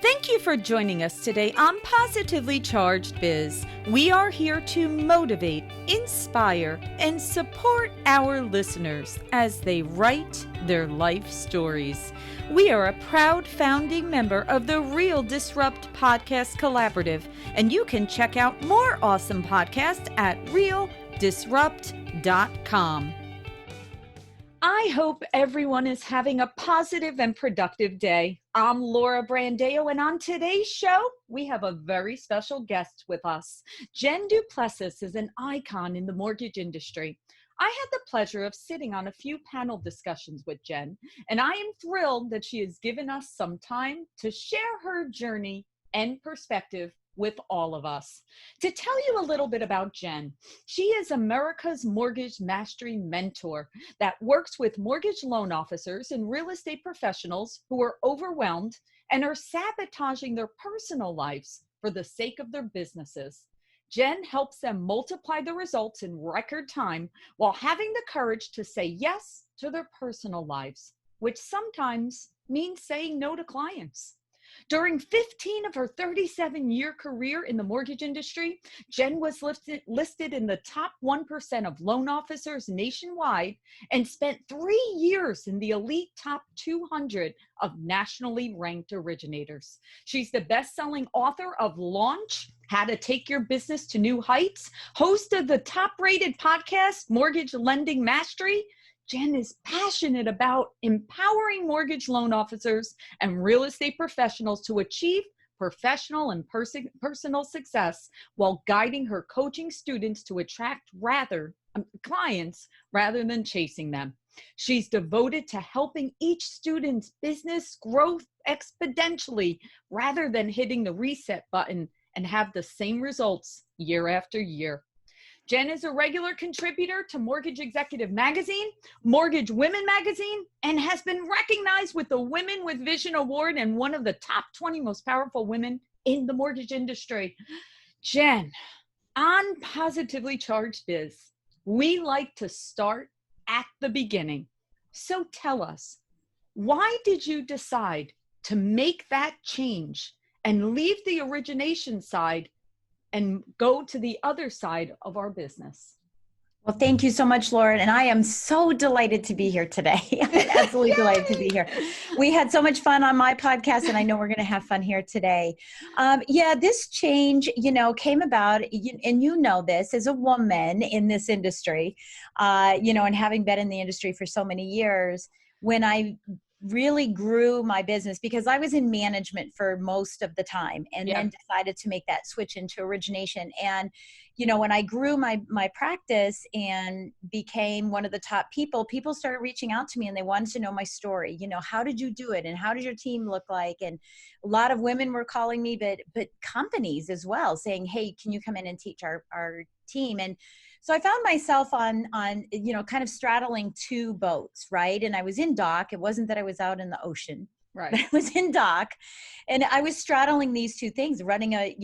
Thank you for joining us today on Positively Charged Biz. We are here to motivate, inspire, and support our listeners as they write their life stories. We are a proud founding member of the Real Disrupt Podcast Collaborative, and you can check out more awesome podcasts at realdisrupt.com. I hope everyone is having a positive and productive day. I'm Laura Brandeo, and on today's show, we have a very special guest with us. Jen Du Plessis is an icon in the mortgage industry. I had the pleasure of sitting on a few panel discussions with Jen, and I am thrilled that she has given us some time to share her journey and perspective with all of us. To tell you a little bit about Jen, she is America's Mortgage Mastery Mentor that works with mortgage loan officers and real estate professionals who are overwhelmed and are sabotaging their personal lives for the sake of their businesses. Jen helps them multiply the results in record time while having the courage to say yes to their personal lives, which sometimes means saying no to clients. During 15 of her 37-year career in the mortgage industry, Jen was listed in the top 1% of loan officers nationwide and spent 3 years in the elite top 200 of nationally ranked originators. She's the best-selling author of Launch, How to Take Your Business to New Heights, host of the top-rated podcast, Mortgage Lending Mastery. Jen is passionate about empowering mortgage loan officers and real estate professionals to achieve professional and personal success while guiding her coaching students to attract clients rather than chasing them. She's devoted to helping each student's business grow exponentially rather than hitting the reset button and have the same results year after year. Jen is a regular contributor to Mortgage Executive Magazine, Mortgage Women Magazine, and has been recognized with the Women with Vision Award and one of the top 20 most powerful women in the mortgage industry. Jen, on Positively Charged Biz, we like to start at the beginning. So tell us, why did you decide to make that change and leave the origination side and go to the other side of our business? Well, thank you so much, Lauren. And I am so delighted to be here today. I'm absolutely delighted to be here. We had so much fun on my podcast, and I know we're going to have fun here today. This change, came about, and you know this as a woman in this industry, and having been in the industry for so many years, when I really grew my business, because I was in management for most of the time and then decided to make that switch into origination. And, when I grew my practice and became one of the top people started reaching out to me and they wanted to know my story. How did you do it? And how did your team look like? And a lot of women were calling me, but companies as well saying, hey, can you come in and teach our team? And so I found myself on kind of straddling two boats, right? And I was in dock. It wasn't that I was out in the ocean, right? But I was in dock, and I was straddling these two things, running a,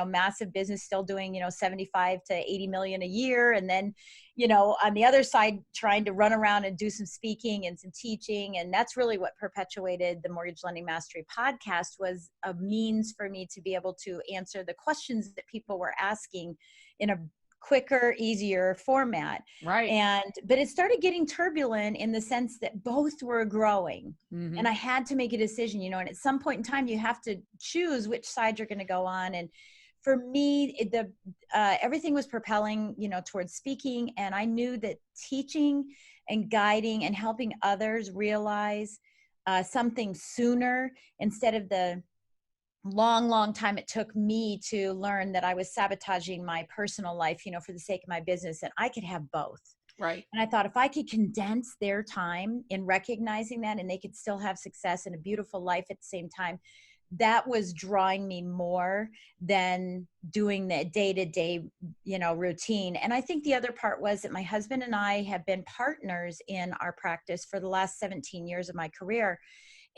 massive business, still doing, 75 to 80 million a year. And then, on the other side, trying to run around and do some speaking and some teaching. And that's really what perpetuated the Mortgage Lending Mastery podcast, was a means for me to be able to answer the questions that people were asking in a quicker, easier format. Right. But it started getting turbulent in the sense that both were growing. Mm-hmm. And I had to make a decision, and at some point in time, you have to choose which side you're going to go on. And for me, everything was propelling, towards speaking. And I knew that teaching and guiding and helping others realize something sooner, instead of the long time it took me to learn that I was sabotaging my personal life, for the sake of my business, and I could have both. Right. And I thought, if I could condense their time in recognizing that, and they could still have success and a beautiful life at the same time, that was drawing me more than doing the day-to-day, routine. And I think the other part was that my husband and I have been partners in our practice for the last 17 years of my career.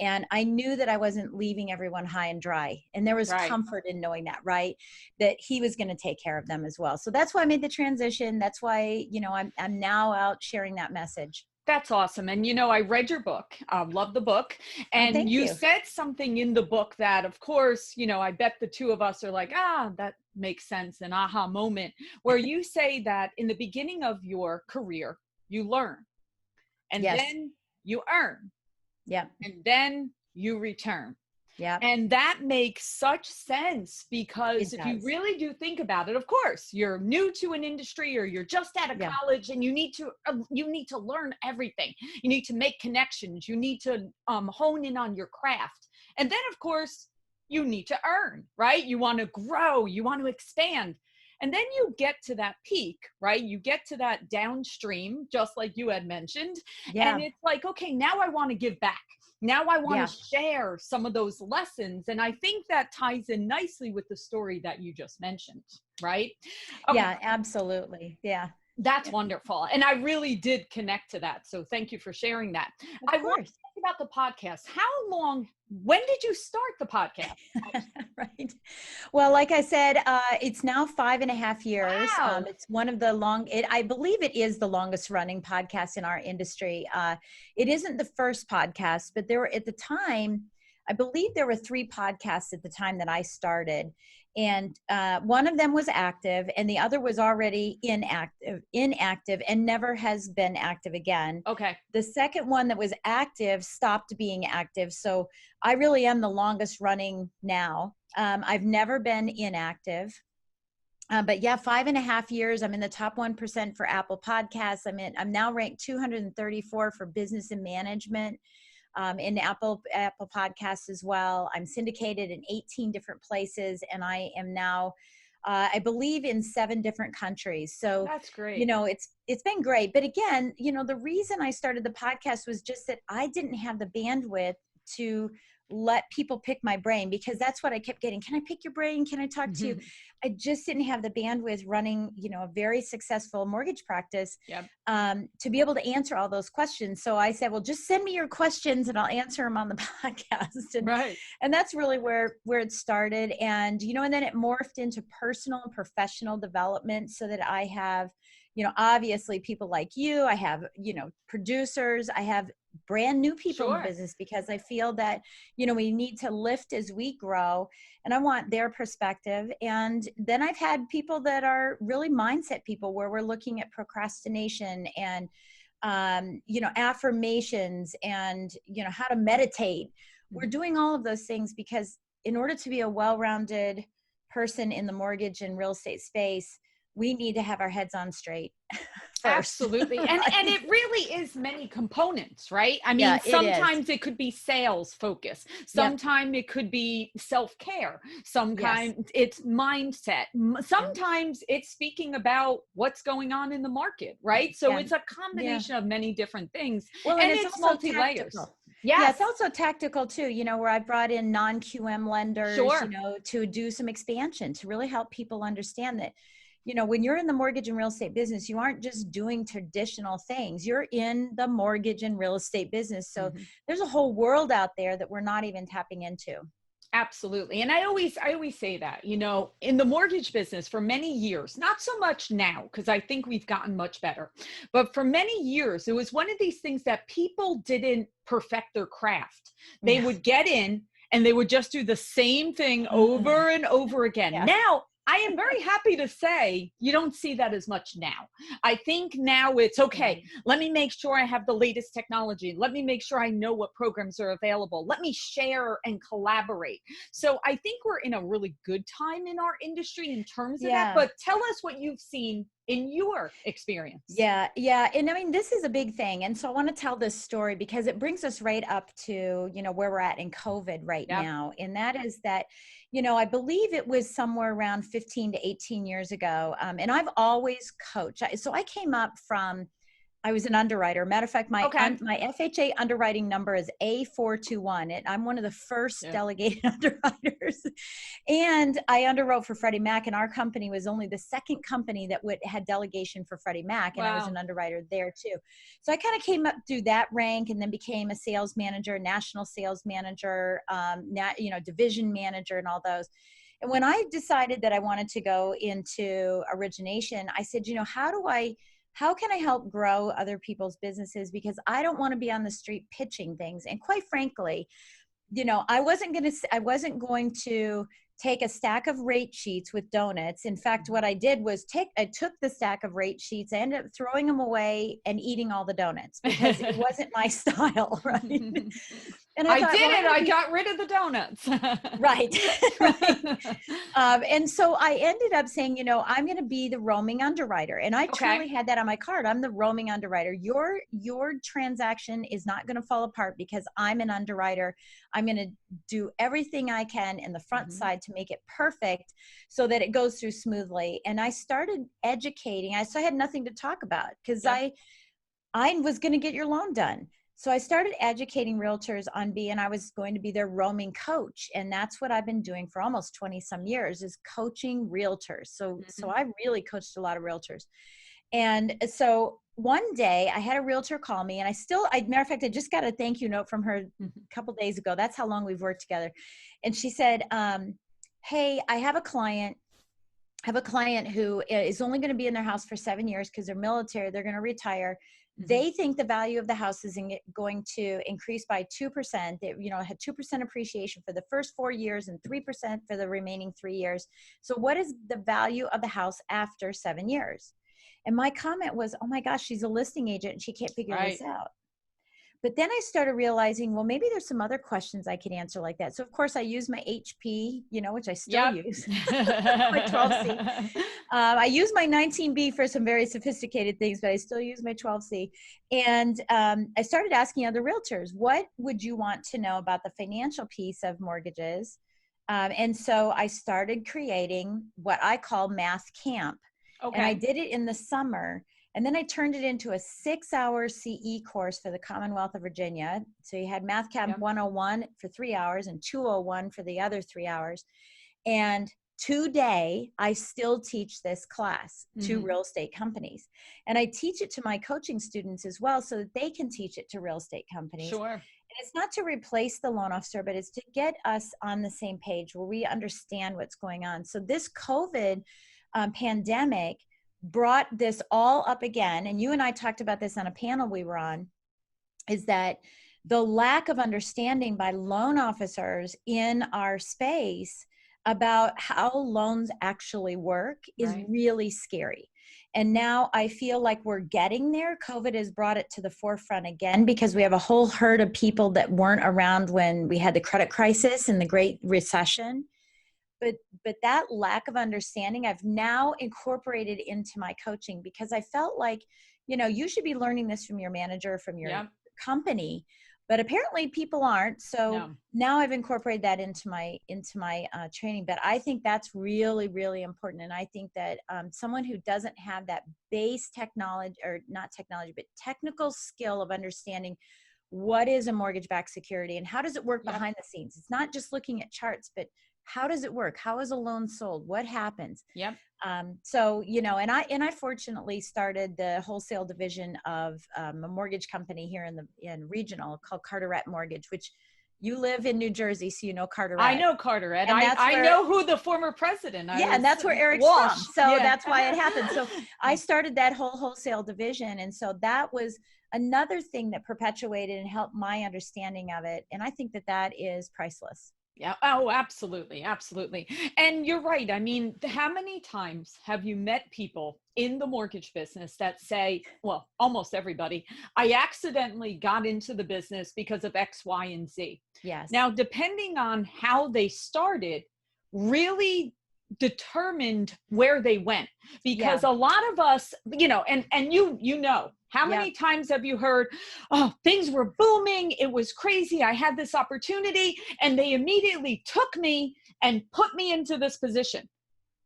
And I knew that I wasn't leaving everyone high and dry. And there was comfort in knowing that, right? That he was going to take care of them as well. So that's why I made the transition. That's why, I'm now out sharing that message. That's awesome. And I read your book, love the book. Oh, And thank you you. said something in the book that, of course, I bet the two of us are like, that makes sense, an aha moment, where you say that in the beginning of your career, you learn, and Yes. then you earn, Yep. and then you return. Yep. And that makes such sense, because It if you does. really do think about it, of course, you're new to an industry, or you're just out of Yeah. college, and you need to learn everything. You need to make connections. You need to hone in on your craft. And then, of course, you need to earn, right? You want to grow, you want to expand. And then you get to that peak, right? You get to that downstream, just like you had mentioned. And Yeah. it's like, okay, now I want to give back. Now I want Yeah. to share some of those lessons. And I think that ties in nicely with the story that you just mentioned, right? Okay, Yeah, absolutely. Yeah. that's Yeah. wonderful. And I really did connect to that. So thank you for sharing that. Of I want to course. talk about the podcast. When did you start the podcast? Right. Well, like I said, it's now 5.5 years. Wow. It's one of I believe it is the longest running podcast in our industry. It isn't the first podcast, but there were at the time, I believe there were 3 podcasts at the time that I started. And one of them was active, and the other was already inactive and never has been active again. Okay. The second one that was active stopped being active. So I really am the longest running now. I've never been inactive. But yeah, 5.5 years. I'm in the top 1% for Apple Podcasts. I'm now ranked 234 for business and management in Apple Podcasts as well. I'm syndicated in 18 different places, and I am now, I believe, in 7 different countries. So, That's great. It's been great. But again, the reason I started the podcast was just that I didn't have the bandwidth to let people pick my brain, because that's what I kept getting. Can I pick your brain? Can I talk to you? I just didn't have the bandwidth running, a very successful mortgage practice Yep. to be able to answer all those questions. So I said, well, just send me your questions and I'll answer them on the podcast. Right. And that's really where it started. And, and then it morphed into personal and professional development, so that I have, obviously people like you, I have, producers, I have brand new people in the Sure. business, because I feel that, we need to lift as we grow, and I want their perspective. And then I've had people that are really mindset people, where we're looking at procrastination and, affirmations and, how to meditate. We're doing all of those things because in order to be a well-rounded person in the mortgage and real estate space, we need to have our heads on straight first. Absolutely. And Right? and it really is many components, right? I mean, Yeah, it is. sometimes it could be sales focus. Yep. Sometimes it could be self-care. Yes. Sometimes it's mindset. Yep. Sometimes it's speaking about what's going on in the market, right? So Yeah. it's a Yeah. combination of many different things. Well, and And it's it's also multi-layers. tactical. Yeah, Yes. it's also tactical too, where I brought in non-QM lenders, Sure. to do some expansion, to really help people understand that, when you're in the mortgage and real estate business, you aren't just doing traditional things. You're in the mortgage and real estate business. So there's a whole world out there that we're not even tapping into. Absolutely. And I always say that, in the mortgage business for many years, not so much now, because I think we've gotten much better, but for many years, it was one of these things that people didn't perfect their craft. They Yeah. would get in and they would just do the same thing over and over again. Yeah. Now, I am very happy to say you don't see that as much now. I think now it's okay. Let me make sure I have the latest technology. Let me make sure I know what programs are available. Let me share and collaborate. So I think we're in a really good time in our industry in terms of that. But tell us what you've seen in your experience. Yeah. And I mean, this is a big thing. And so I want to tell this story because it brings us right up to, where we're at in COVID right now. And that is that, I believe it was somewhere around 15 to 18 years ago. And I've always coached. So I came up from, I was an underwriter. Matter of fact, my FHA underwriting number is A421. I'm one of the first delegated underwriters. And I underwrote for Freddie Mac, and our company was only the second company that had delegation for Freddie Mac, and I was an underwriter there too. So I kind of came up through that rank and then became a sales manager, national sales manager, division manager, and all those. And when I decided that I wanted to go into origination, I said, how do I how can I help grow other people's businesses? Because I don't want to be on the street pitching things. And quite frankly, I wasn't going to take a stack of rate sheets with donuts. In fact, what I did was I took the stack of rate sheets, I ended up throwing them away and eating all the donuts because it wasn't my style, right? And I thought, I got rid of the donuts. Right. Right. And so I ended up saying, I'm going to be the roaming underwriter. And I truly had that on my card. I'm the roaming underwriter. Your transaction is not going to fall apart because I'm an underwriter. I'm going to do everything I can in the front side to make it perfect so that it goes through smoothly. And I started educating. So I had nothing to talk about because I was going to get your loan done. So I started educating realtors on and I was going to be their roaming coach. And that's what I've been doing for almost 20 some years, is coaching realtors. So I really coached a lot of realtors. And so one day I had a realtor call me, and matter of fact, I just got a thank you note from her a couple days ago. That's how long we've worked together. And she said, hey, I have a client who is only going to be in their house for 7 years because they're military. They're going to retire. They think the value of the house is going to increase by 2%. It, had 2% appreciation for the first 4 years and 3% for the remaining 3 years. So what is the value of the house after 7 years? And my comment was, oh my gosh, she's a listing agent and she can't figure this out. But then I started realizing, well, maybe there's some other questions I could answer like that. So of course I use my HP, which I still use, my 12C. I use my 19B for some very sophisticated things, but I still use my 12C. And I started asking other realtors, what would you want to know about the financial piece of mortgages? And so I started creating what I call Math Camp. Okay. And I did it in the summer. And then I turned it into a 6-hour CE course for the Commonwealth of Virginia. So you had Math Camp 101 for 3 hours and 201 for the other 3 hours. And today, I still teach this class to real estate companies. And I teach it to my coaching students as well so that they can teach it to real estate companies. Sure. And it's not to replace the loan officer, but it's to get us on the same page where we understand what's going on. So this COVID pandemic brought this all up again, and you and I talked about this on a panel we were on, is that the lack of understanding by loan officers in our space about how loans actually work is really scary. And now I feel like we're getting there. COVID has brought it to the forefront again because we have a whole herd of people that weren't around when we had the credit crisis and the Great Recession. But that lack of understanding, I've now incorporated into my coaching because I felt like, you should be learning this from your manager, from your company, but apparently people aren't. So now I've incorporated that into my training. But I think that's really, really important. And I think that someone who doesn't have that base technology, or not technology, but technical skill of understanding what is a mortgage-backed security and how does it work behind the scenes. It's not just looking at charts, but how does it work? How is a loan sold? What happens? So, and I fortunately started the wholesale division of a mortgage company here in regional called Carteret Mortgage, which you live in New Jersey, so you know Carteret. I know Carteret. I know who the former president is. And that's where Eric's from. So that's why it happened. So I started that whole wholesale division. And so that was another thing that perpetuated and helped my understanding of it. And I think that is priceless. Yeah. Oh, absolutely. Absolutely. And you're right. I mean, how many times have you met people in the mortgage business that say, well, almost everybody, I accidentally got into the business because of X, Y, and Z. Yes. Now, depending on how they started, really determined where they went, because a lot of us, and you know, how many times have you heard, oh, things were booming, it was crazy, I had this opportunity, and they immediately took me and put me into this position.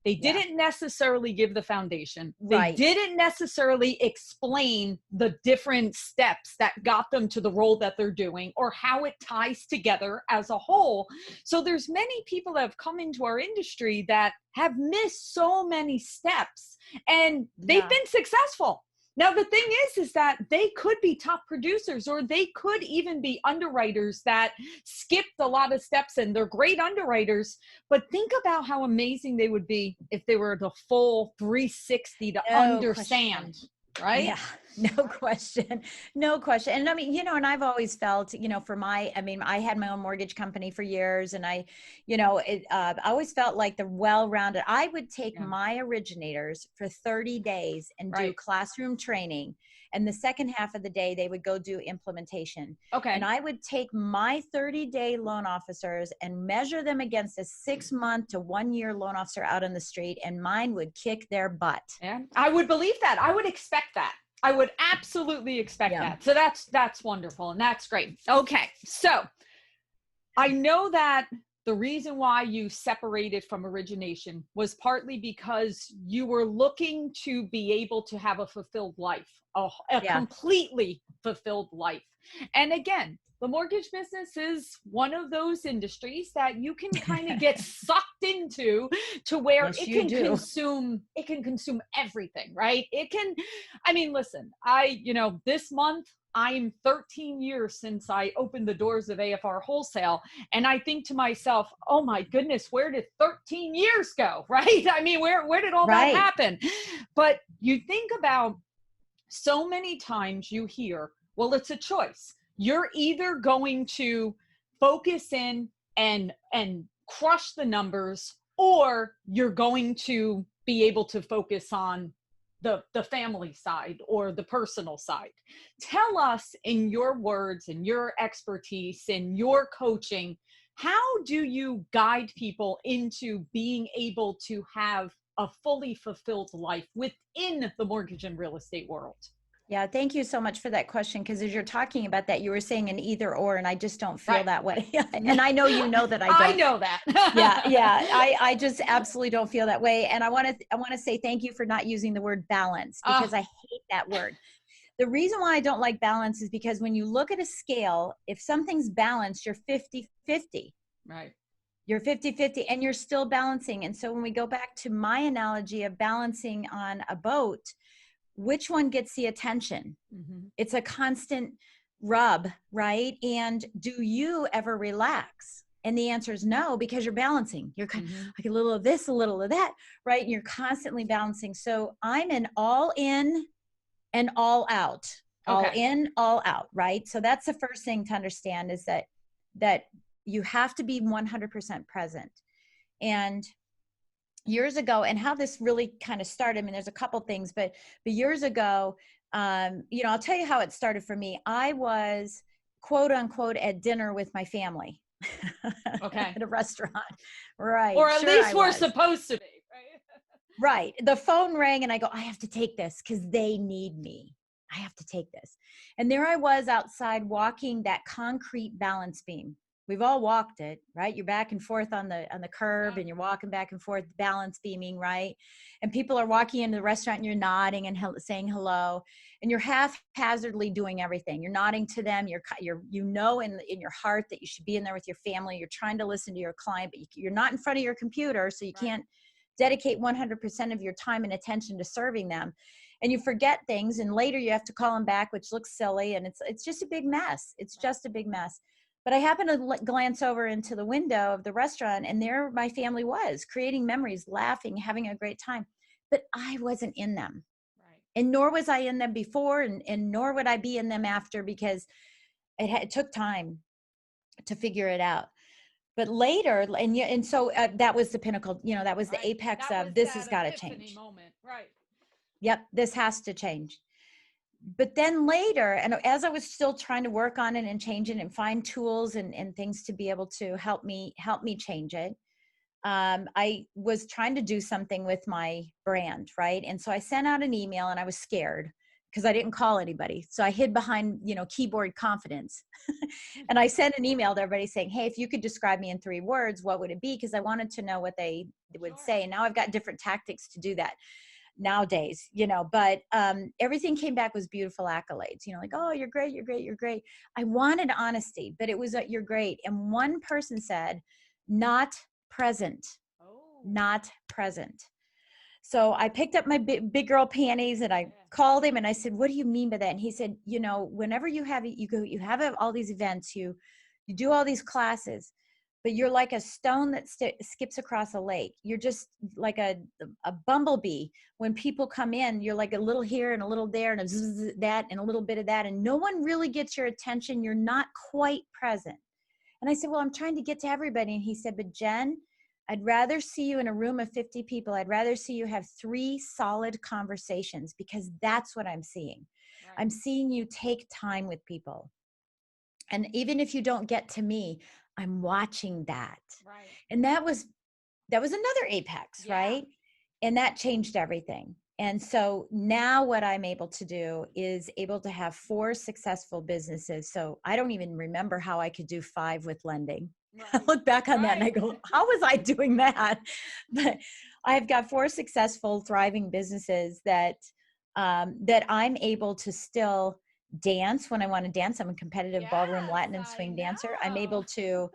They didn't necessarily give the foundation. They didn't necessarily explain the different steps that got them to the role that they're doing or how it ties together as a whole. So there's many people that have come into our industry that have missed so many steps, and they've been successful. Now, the thing is that they could be top producers, or they could even be underwriters that skipped a lot of steps, and they're great underwriters. But think about how amazing they would be if they were the full 360 to understand. right? Yeah, no question. No question. And I mean, and I've always felt, I had my own mortgage company for years, and I always felt like the well-rounded, I would take Yeah. my originators for 30 days and do Right. classroom training. And the second half of the day, they would go do implementation. And Okay. I would take my 30-day loan officers and measure them against a 6-month to 1-year loan officer out on the street, and mine would kick their butt. Yeah. I would believe that. I would expect that. I would absolutely expect Yeah. that. So that's wonderful. And that's great. Okay. So I know that the reason why you separated from origination was partly because you were looking to be able to have a fulfilled life, a Yeah. completely fulfilled life. And again, the mortgage business is one of those industries that you can kind of get sucked into, to where Yes, you do. it can consume everything, right? I mean, listen, this month I'm 13 years since I opened the doors of AFR Wholesale. And I think to myself, oh my goodness, where did 13 years go? Right? I mean, where did all that happen? But you think about, so many times you hear, well, it's a choice. You're either going to focus in and crush the numbers, or you're going to be able to focus on the family side or the personal side. Tell us, in your words and your expertise and your coaching, how do you guide people into being able to have a fully fulfilled life within the mortgage and real estate world? Yeah, thank you so much for that question. Because as you're talking about that, you were saying an either or, and I just don't feel that way. And I know that I don't. I know that. Yeah. I just absolutely don't feel that way. And I want to say thank you for not using the word balance, because I hate that word. The reason why I don't like balance is because when you look at a scale, if something's balanced, you're 50-50. Right. You're 50-50 and you're still balancing. And so when we go back to my analogy of balancing on a boat, which one gets the attention? Mm-hmm. It's a constant rub, right? And do you ever relax? And the answer is no, because you're balancing. You're kind of like a little of this, a little of that, right? And you're constantly balancing. So I'm an all in and all out, all in, all out, right? So that's the first thing to understand, is that you have to be 100% present. And years ago, and how this really kind of started, I mean, there's a couple things, but years ago, I'll tell you how it started for me. I was, quote unquote, at dinner with my family. At a restaurant. Right. Or at least we're supposed to be, right? Right. The phone rang and I go, I have to take this because they need me. I have to take this. And there I was outside walking that concrete balance beam. We've all walked it, right? You're back and forth on the curb, and you're walking back and forth, balance beaming, right? And people are walking into the restaurant and you're nodding and saying hello, and you're haphazardly doing everything. You're nodding to them. You're in your heart that you should be in there with your family. You're trying to listen to your client, but you're not in front of your computer, so you can't dedicate 100% of your time and attention to serving them. And you forget things, and later you have to call them back, which looks silly, and it's just a big mess. It's just a big mess. But I happened to glance over into the window of the restaurant, and there my family was, creating memories, laughing, having a great time. But I wasn't in them. Right. And nor was I in them before, and nor would I be in them after, because it took time to figure it out. But later, and so that was the pinnacle, that was the apex of this has got to change. Moment. Right. Yep, this has to change. But then later, and as I was still trying to work on it and change it and find tools and things to be able to help me change it, I was trying to do something with my brand, right? And so I sent out an email, and I was scared because I didn't call anybody. So I hid behind, keyboard confidence. And I sent an email to everybody saying, hey, if you could describe me in 3 words, what would it be? Because I wanted to know what they would say. And now I've got different tactics to do that nowadays, but everything came back was beautiful accolades, like, oh, you're great, you're great, you're great. I wanted honesty, but it was you're great. And one person said, not present. Not present. So I picked up my big girl panties, and I called him and I said, what do you mean by that? And he said, whenever you have all these events, you do all these classes, but you're like a stone that skips across a lake. You're just like a bumblebee. When people come in, you're like a little here and a little there and a zzz, that and a little bit of that. And no one really gets your attention. You're not quite present. And I said, well, I'm trying to get to everybody. And he said, but Jen, I'd rather see you in a room of 50 people. I'd rather see you have 3 solid conversations, because that's what I'm seeing. Right. I'm seeing you take time with people. And even if you don't get to me, I'm watching that. Right. And that was another apex, right? And that changed everything. And so now what I'm able to do is able to have 4 successful businesses. So I don't even remember how I could do 5 with lending. Right. I look back on that and I go, how was I doing that? But I've got 4 successful, thriving businesses that I'm able to still dance when I want to dance. I'm a competitive ballroom Latin and swing dancer. I'm able to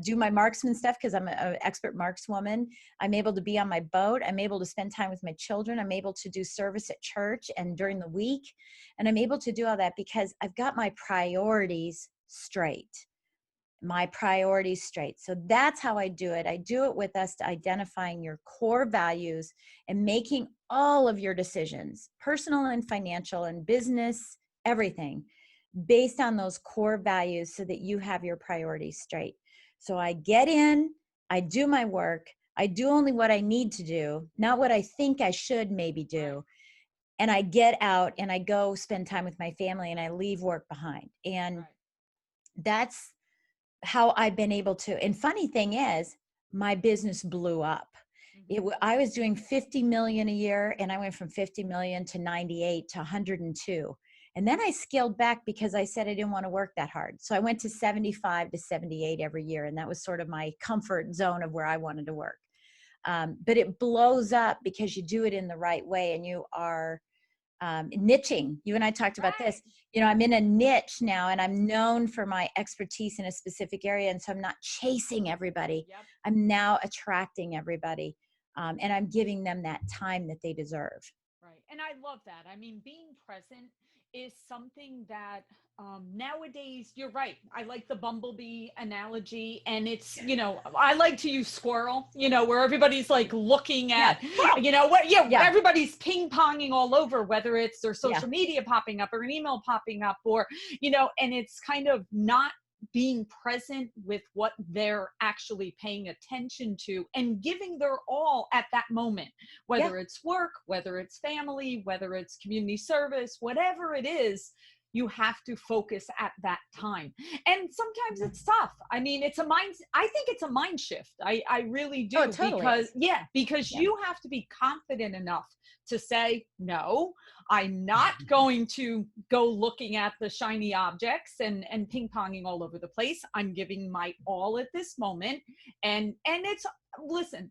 do my marksman stuff because I'm an expert markswoman. I'm able to be on my boat. I'm able to spend time with my children. I'm able to do service at church and during the week. And I'm able to do all that because I've got my priorities straight. So that's how I do it. I do it with us to identifying your core values and making all of your decisions, personal and financial and business, everything based on those core values so that you have your priorities straight. So I get in, I do my work, I do only what I need to do, not what I think I should maybe do. And I get out and I go spend time with my family and I leave work behind. And that's how I've been able to. And funny thing is, my business blew up. I was doing 50 million a year, and I went from 50 million to 98 to 102. And then I scaled back because I said I didn't want to work that hard. So I went to 75 to 78 every year. And that was sort of my comfort zone of where I wanted to work. But it blows up because you do it in the right way and you are niching. You and I talked about this. I'm in a niche now and I'm known for my expertise in a specific area. And so I'm not chasing everybody. I'm now attracting everybody. And I'm giving them that time that they deserve. Right. And I love that. I mean, being present is something that nowadays, you're right. I like the bumblebee analogy. And it's, I like to use squirrel, where everybody's like looking at, everybody's ping ponging all over, whether it's their social media popping up or an email popping up or, and it's kind of not being present with what they're actually paying attention to and giving their all at that moment, whether it's work, whether it's family, whether it's community service, whatever it is, you have to focus at that time. And sometimes it's tough. I mean, I think it's a mind shift. I really do. Totally. Because you have to be confident enough to say, no, I'm not going to go looking at the shiny objects and ping-ponging all over the place. I'm giving my all at this moment. And it's, listen,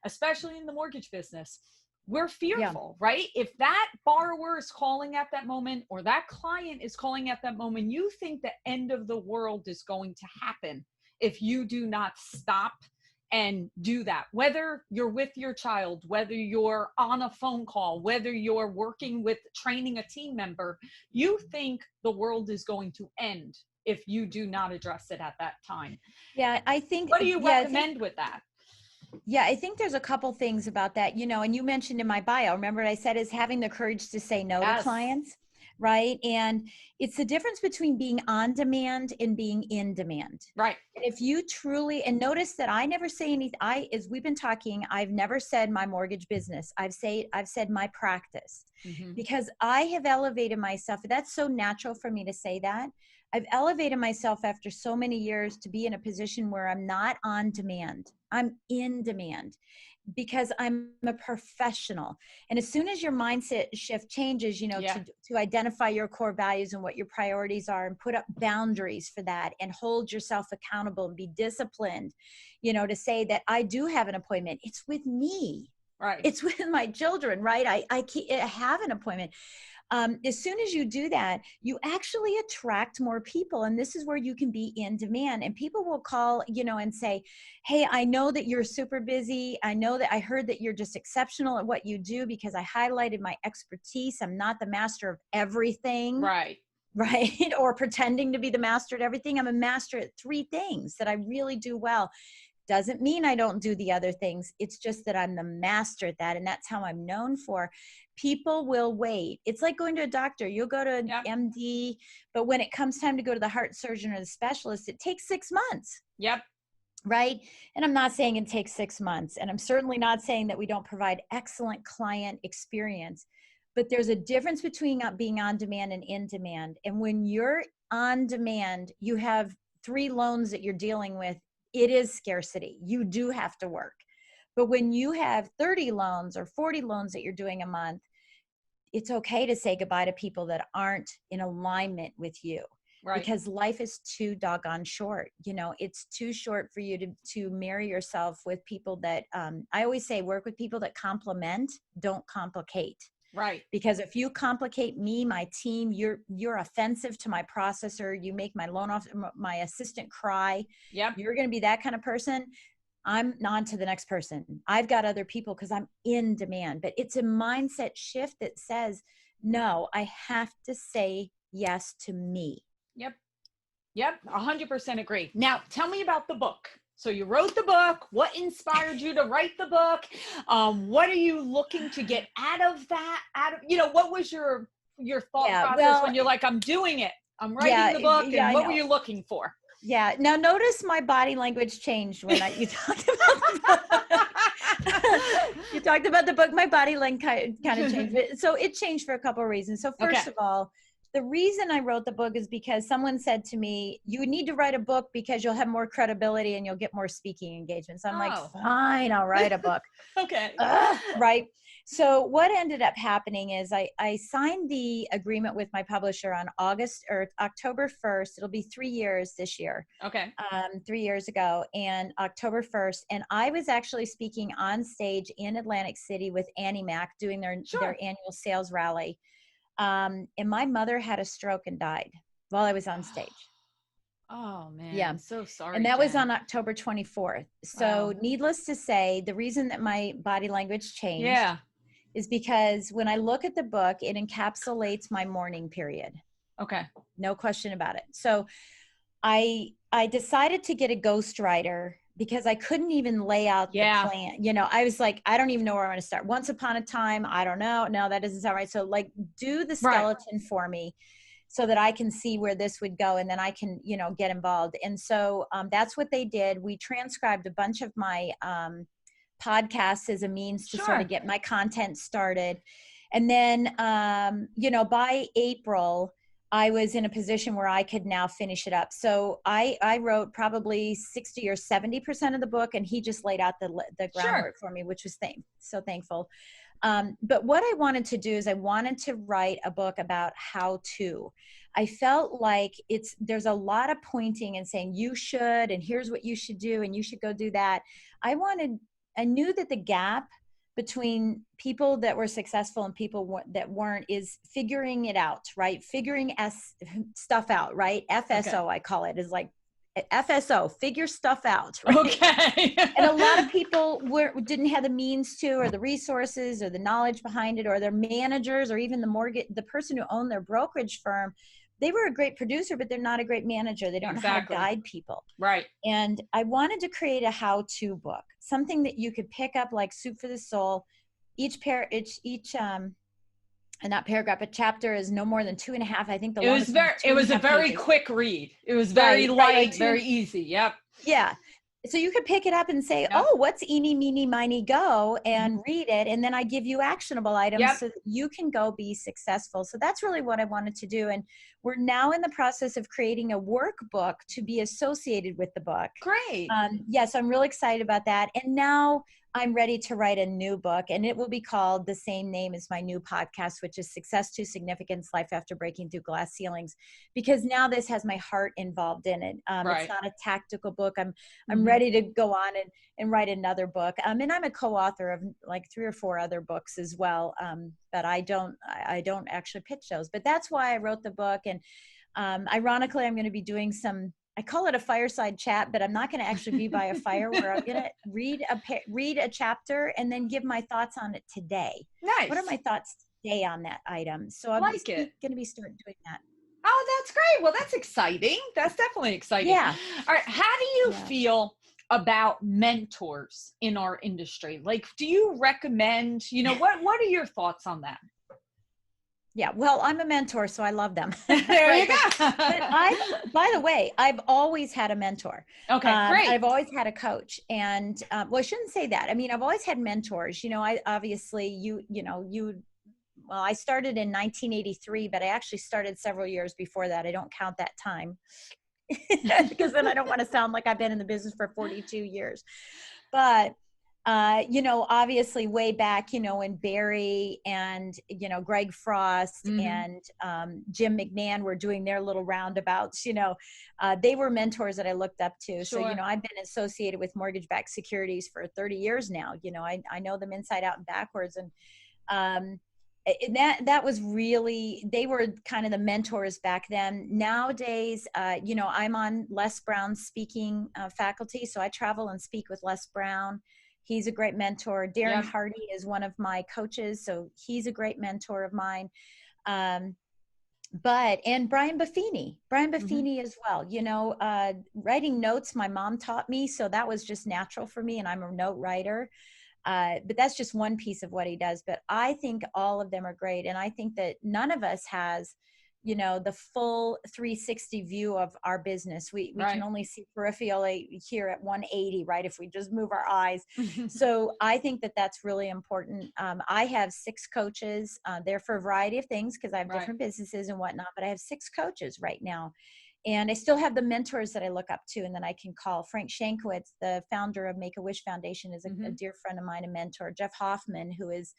especially in the mortgage business, we're fearful, right? If that borrower is calling at that moment or that client is calling at that moment, you think the end of the world is going to happen if you do not stop and do that. Whether you're with your child, whether you're on a phone call, whether you're working with training a team member, you think the world is going to end if you do not address it at that time. Yeah, I think. What do you recommend with that? Yeah, I think there's a couple things about that, and you mentioned in my bio, remember what I said is having the courage to say no to clients, right? And it's the difference between being on demand and being in demand. Right. And if you truly, and notice that I never say anything, as we've been talking, I've never said my mortgage business. I've said my practice, because I have elevated myself. That's so natural for me to say that. I've elevated myself after so many years to be in a position where I'm not on demand. I'm in demand because I'm a professional. And as soon as your mindset shift changes, to identify your core values and what your priorities are and put up boundaries for that and hold yourself accountable and be disciplined, to say that I do have an appointment. It's with me. Right. It's with my children, right? I have an appointment. As soon as you do that, you actually attract more people. And this is where you can be in demand. And people will call, and say, hey, I know that you're super busy. I heard that you're just exceptional at what you do because I highlighted my expertise. I'm not the master of everything. Right. right? Or pretending to be the master at everything. I'm a master at 3 things that I really do well. Doesn't mean I don't do the other things. It's just that I'm the master at that. And that's how I'm known for. People will wait. It's like going to a doctor. You'll go to an Yep. MD, but when it comes time to go to the heart surgeon or the specialist, it takes 6 months. Yep. Right. And I'm not saying it takes 6 months. And I'm certainly not saying that we don't provide excellent client experience. But there's a difference between being on demand and in demand. And when you're on demand, you have 3 loans that you're dealing with. It is scarcity. You do have to work. But when you have 30 loans or 40 loans that you're doing a month, it's okay to say goodbye to people that aren't in alignment with you. Right. Because life is too doggone short. It's too short for you to marry yourself with people that, I always say, work with people that complement, don't complicate. Right. Because if you complicate me, my team, you're offensive to my processor, you make my assistant cry. Yep. You're going to be that kind of person. I'm on to the next person. I've got other people because I'm in demand. But it's a mindset shift that says, no, I have to say yes to me. Yep. 100% agree. Now, tell me about the book. So you wrote the book. What inspired you to write the book? What are you looking to get out of that? What was your thought process when you're like, I'm doing it, I'm writing the book, and what were you looking for? Yeah. Now notice my body language changed when you talked about the book. You talked about the book. My body language kind of changed. So it changed for a couple of reasons. So first of all, the reason I wrote the book is because someone said to me, you need to write a book because you'll have more credibility and you'll get more speaking engagements. I'm like, fine, I'll write a book. Okay. Right. So what ended up happening is I signed the agreement with my publisher on October 1st. It'll be 3 years this year. Okay. 3 years ago, and October 1st. And I was actually speaking on stage in Atlantic City with Annie Mac doing their annual sales rally. And my mother had a stroke and died while I was on stage. Oh man. Yeah. I'm so sorry. And that Jen. was on October 24th. So needless to say, the reason that my body language changed is because when I look at the book, it encapsulates my mourning period. Okay. No question about it. So I decided to get a ghostwriter because I couldn't even lay out the plan. I was like, I don't even know where I'm going to start. Once upon a time, I don't know. No, that doesn't sound right. So like, do the skeleton for me so that I can see where this would go. And then I can, get involved. And so that's what they did. We transcribed a bunch of my podcasts as a means to sort of get my content started. And then, by April, I was in a position where I could now finish it up. So I wrote probably 60 or 70% of the book, and he just laid out the groundwork for me, which was so thankful. But what I wanted to do is I wanted to write a book about how to. I felt like there's a lot of pointing and saying you should, and here's what you should do, and you should go do that. I knew that the gap between people that were successful and people that weren't is figuring it out, right? Figuring stuff out, right? FSO, I call it, is like FSO, figure stuff out, right? Okay. And a lot of people didn't have the means to, or the resources or the knowledge behind it, or their managers, or even the person who owned their brokerage firm. They were a great producer, but they're not a great manager. They don't know how to guide people. Right. And I wanted to create a how-to book, something that you could pick up like soup for the soul. Not paragraph, a chapter is no more than 2.5. I think it was a very quick read. It was very light, very easy. Yep. Yeah. So you could pick it up and say, what's eeny, meeny, miny, go, and read it. And then I give you actionable items so that you can go be successful. So that's really what I wanted to do. And we're now in the process of creating a workbook to be associated with the book. Great. So I'm really excited about that. And now I'm ready to write a new book, and it will be called the same name as my new podcast, which is Success to Significance, Life After Breaking Through Glass Ceilings, because now this has my heart involved in it. It's not a tactical book. I'm ready to go on and write another book. And I'm a co-author of like 3 or 4 other books as well. But I don't actually pitch those, but that's why I wrote the book. And ironically, I'm going to be doing I call it a fireside chat, but I'm not going to actually be by a fire, where I'm going to read a chapter and then give my thoughts on it today. Nice. What are my thoughts today on that item? So I'm going to be starting doing that. Oh, that's great. Well, that's exciting. That's definitely exciting. Yeah. All right. How do you Yeah. feel about mentors in our industry? Like, do you recommend, what are your thoughts on that? Yeah, well, I'm a mentor, so I love them. There you Right. go. But by the way, I've always had a mentor. Okay, great. I've always had a coach, and well, I shouldn't say that. I mean, I've always had mentors. I obviously well, I started in 1983, but I actually started several years before that. I don't count that time because then I don't want to sound like I've been in the business for 42 years. But obviously way back, when Barry and, Greg Frost Mm-hmm. and Jim McMahon were doing their little roundabouts, they were mentors that I looked up to. So, Sure. I've been associated with mortgage-backed securities for 30 years now. I know them inside out and backwards. And that was really, they were kind of the mentors back then. Nowadays, I'm on Les Brown's speaking faculty. So I travel and speak with Les Brown. He's a great mentor. Darren Yep. Hardy is one of my coaches, so he's a great mentor of mine. And Brian Buffini as well. Writing notes, my mom taught me, so that was just natural for me, and I'm a note writer. But that's just one piece of what he does. But I think all of them are great, and I think that none of us has the full 360 view of our business. We Right. can only see peripherally here at 180, right? If we just move our eyes. So I think that that's really important. I have 6 coaches. They're for a variety of things because I have different businesses and whatnot, but I have 6 coaches right now. And I still have the mentors that I look up to and then I can call. Frank Shankowitz, the founder of Make-A-Wish Foundation, is a dear friend of mine, a mentor. Jeff Hoffman, who is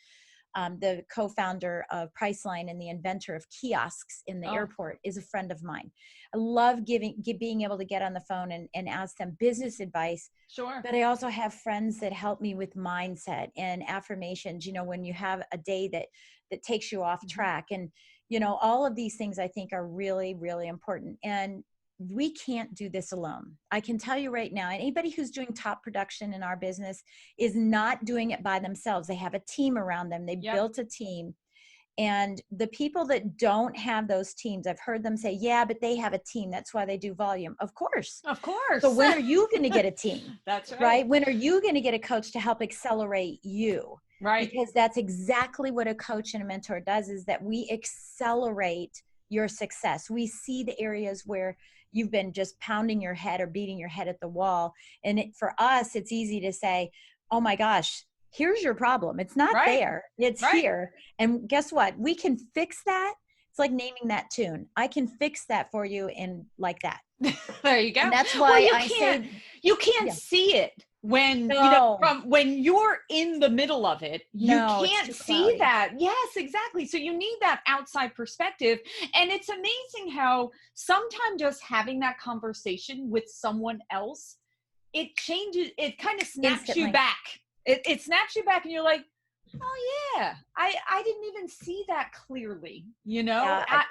the co-founder of Priceline and the inventor of kiosks in the airport, is a friend of mine. I love being able to get on the phone and ask them business advice. Sure. But I also have friends that help me with mindset and affirmations, when you have a day that takes you off track. And, all of these things I think are really, really important. And we can't do this alone. I can tell you right now, anybody who's doing top production in our business is not doing it by themselves. They have a team around them. They built a team. And the people that don't have those teams, I've heard them say, yeah, but they have a team. That's why they do volume. Of course. Of course. So when are you going to get a team? That's right. Right? When are you going to get a coach to help accelerate you? Right. Because that's exactly what a coach and a mentor does, is that we accelerate your success. We see the areas where you've been just pounding your head or beating your head at the wall. And for us, it's easy to say, oh my gosh, here's your problem. It's not there. It's here. And guess what? We can fix that. It's like naming that tune. I can fix that for you in like that. There you go. And that's why you can't see it when when you're in the middle of it. You can't see that. Yes, exactly. So you need that outside perspective. And it's amazing how sometimes just having that conversation with someone else, it changes, it kind of snaps you back. It snaps you back and you're like, oh yeah, I didn't even see that clearly, I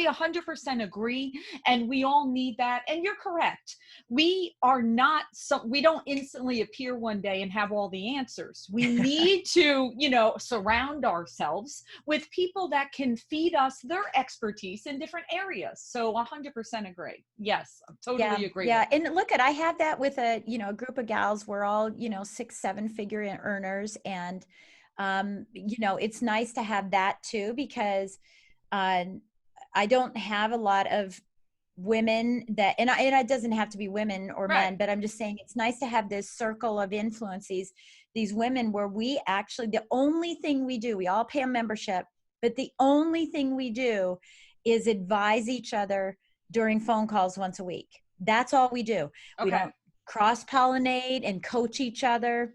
100% agree. And we all need that. And you're correct. We don't instantly appear one day and have all the answers. We need to, surround ourselves with people that can feed us their expertise in different areas. So 100% agree. Yes, I'm totally agree. Yeah. And look I have that with a group of gals. We're all, 6-7 figure earners. And it's nice to have that too, because I don't have a lot of women that, and it doesn't have to be women or men, but I'm just saying it's nice to have this circle of influences, these women where we actually, the only thing we do, we all pay a membership, but the only thing we do is advise each other during phone calls once a week. That's all we do. We don't cross-pollinate and coach each other.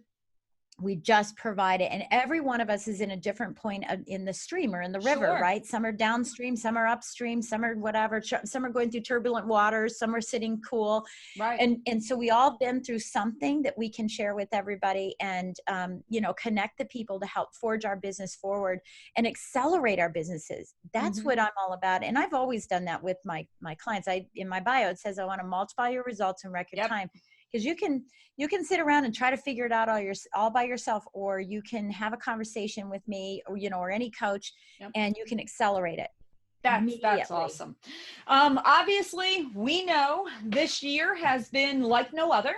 We just provide it. And every one of us is in a different point in the stream or in the river, right? Some are downstream, some are upstream, some are whatever, some are going through turbulent waters, some are sitting cool. Right. And so we all been through something that we can share with everybody and, connect the people to help forge our business forward and accelerate our businesses. That's what I'm all about. And I've always done that with my clients. In my bio, it says, I want to multiply your results in record time. Because you can sit around and try to figure it out all by yourself, or you can have a conversation with me or, or any coach and you can accelerate it. That's awesome. Obviously, we know this year has been like no other.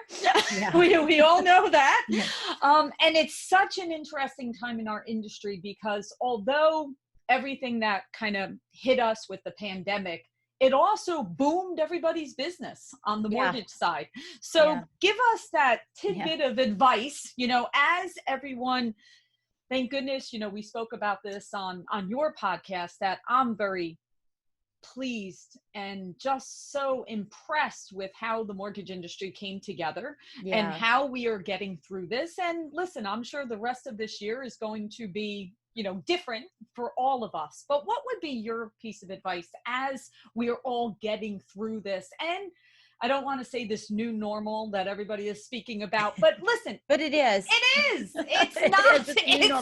Yeah. we all know that. Yeah. And it's such an interesting time in our industry because although everything that kind of hit us with the pandemic, it also boomed everybody's business on the mortgage side. So give us that tidbit of advice, as everyone. Thank goodness, we spoke about this on your podcast, that I'm very pleased and just so impressed with how the mortgage industry came together and how we are getting through this. And listen, I'm sure the rest of this year is going to be, different for all of us. But what would be your piece of advice as we are all getting through this? And I don't want to say this new normal that everybody is speaking about, but listen. But it is. It is. It's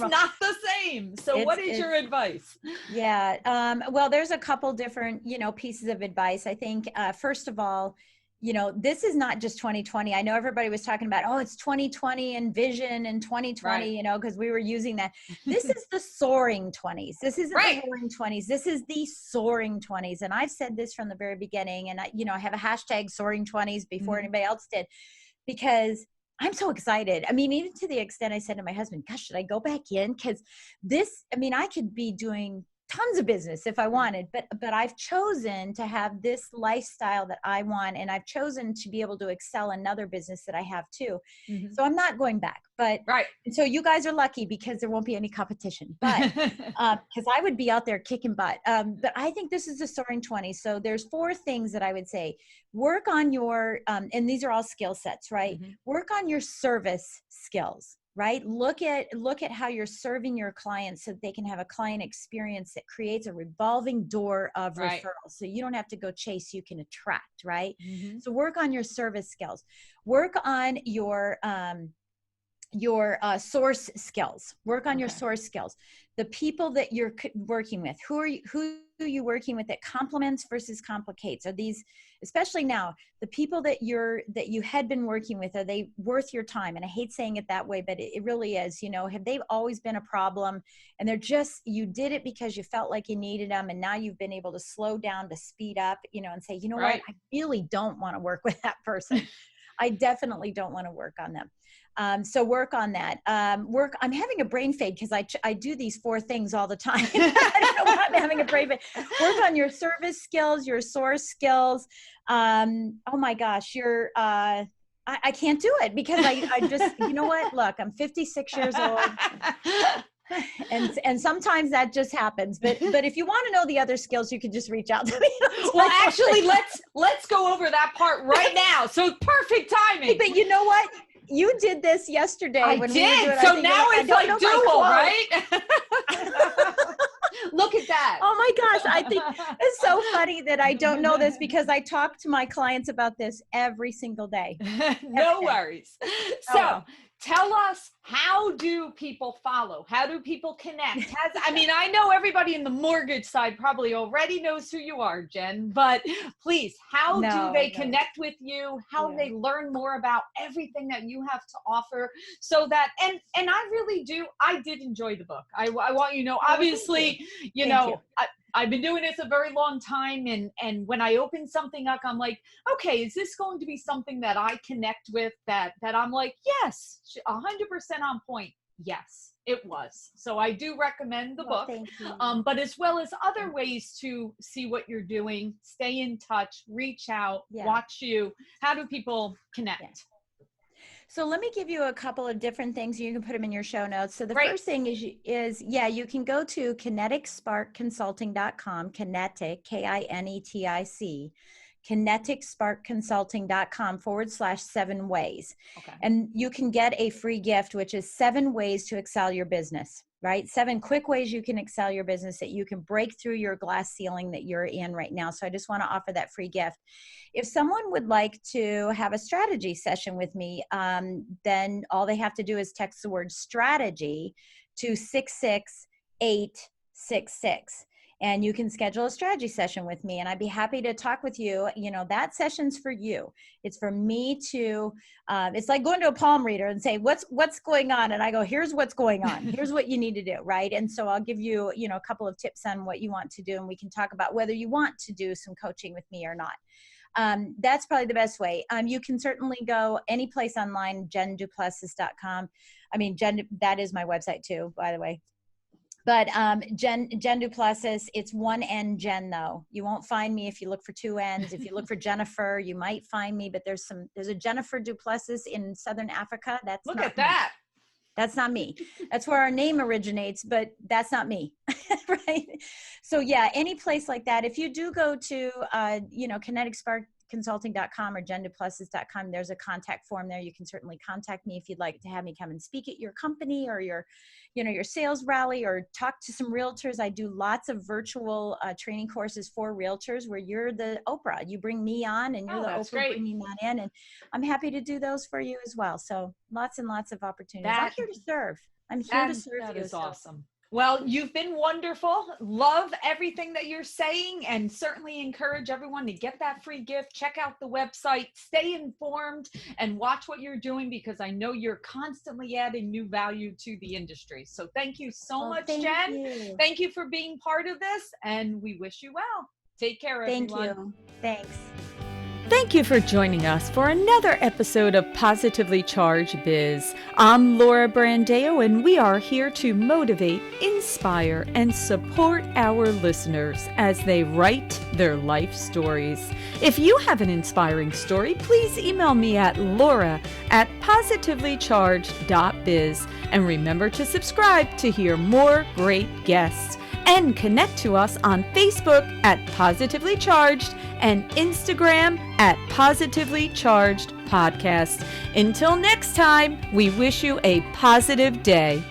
not the same. So what is your advice? Yeah. Well, there's a couple different, pieces of advice. I think, first of all, this is not just 2020. I know everybody was talking about, it's 2020 and vision and 2020, because we were using that. This is the soaring 20s. This isn't the roaring 20s. This is the soaring 20s. And I've said this from the very beginning. And I have a hashtag soaring 20s before anybody else did, because I'm so excited. I mean, even to the extent I said to my husband, gosh, should I go back in? Because I could be doing tons of business if I wanted, but I've chosen to have this lifestyle that I want, and I've chosen to be able to excel in another business that I have too. So I'm not going back, but and so you guys are lucky because there won't be any competition, but because I would be out there kicking butt. But I think this is a soaring 20. So there's 4 things that I would say. Work on your, and these are all skill sets, right? Work on your service skills. Right? Look at how you're serving your clients so that they can have a client experience that creates a revolving door of referrals. So you don't have to go chase, you can attract, right? So work on your service skills. Work on your source skills. Work on your source skills. The people that you're working with, who are you working with that complements versus complicates? Are these, especially now, the people that you had been working with, are they worth your time? And I hate saying it that way, but it really is. Have they always been a problem, and they're just, you did it because you felt like you needed them, and now you've been able to slow down, to speed up, and say, what, I really don't want to work with that person. I definitely don't want to work on them. So work on that. I'm having a brain fade because I do these 4 things all the time. I don't know why I'm having a brain fade. Work on your service skills, your source skills. Oh my gosh, I can't do it because I just, what? Look, I'm 56 years old. And sometimes that just happens, but if you want to know the other skills, you can just reach out to me. Well, actually, let's go over that part right now. So perfect timing. But you know what? You did this yesterday. I did. So now it's like dual, right? Look at that. Oh my gosh. I think it's so funny that I don't know this because I talk to my clients about this every single day. No worries. So tell us, how do people follow? How do people connect? I know everybody in the mortgage side probably already knows who you are, Jen, but please, how do they connect with you? How do they learn more about everything that you have to offer? So that, and I did enjoy the book. I want you to know, obviously, I've been doing this a very long time, and when I open something up, I'm like, okay, is this going to be something that I connect with, that I'm like, yes, 100% on point? Yes, it was. So I do recommend the book, thank you. but as well as other ways to see what you're doing, stay in touch, reach out, watch you. How do people connect? So let me give you a couple of different things. You can put them in your show notes. So the first thing is you can go to kineticsparkconsulting.com, Kinetic, Kinetic, kineticsparkconsulting.com/7 ways. Okay. And you can get a free gift, which is 7 ways to excel your business, right? 7 quick ways you can excel your business, that you can break through your glass ceiling that you're in right now. So I just want to offer that free gift. If someone would like to have a strategy session with me, then all they have to do is text the word strategy to 66866. and you can schedule a strategy session with me, and I'd be happy to talk with you. You know, that session's for you. It's for me to, it's like going to a palm reader and say, what's going on? And I go, here's what's going on. Here's what you need to do, right? And so I'll give you, you know, a couple of tips on what you want to do, and we can talk about whether you want to do some coaching with me or not. That's probably the best way. You can certainly go any place online, jenduplessis.com. I mean, that is my website too, by the way. But Jen Du Plessis, it's one N Jen though. You won't find me if you look for two N's. If you look for Jennifer, you might find me, but there's a Jennifer Du Plessis in Southern Africa. Look at that. That's not me. That's where our name originates, but that's not me, right? So yeah, any place like that. If you do go to, kineticsparkconsulting.com or jenduplessis.com, there's a contact form there. You can certainly contact me if you'd like to have me come and speak at your company or your sales rally, or talk to some realtors. I do lots of virtual training courses for realtors where you're the Oprah. You bring me on and you're the Oprah bringing that in. And I'm happy to do those for you as well. So lots and lots of opportunities. I'm here to serve. I'm here to serve you. That is awesome. Well, you've been wonderful. Love everything that you're saying, and certainly encourage everyone to get that free gift. Check out the website, stay informed, and watch what you're doing, because I know you're constantly adding new value to the industry. So thank you so much, Jen. Thank you for being part of this, and we wish you well. Take care, everyone. Thank you. Thanks. Thank you for joining us for another episode of Positively Charged Biz. I'm Laura Brandeo, and we are here to motivate, inspire, and support our listeners as they write their life stories. If you have an inspiring story, please email me at laura@positivelycharged.biz. And remember to subscribe to hear more great guests. And connect to us on Facebook at Positively Charged and Instagram at Positively Charged Podcast. Until next time, we wish you a positive day.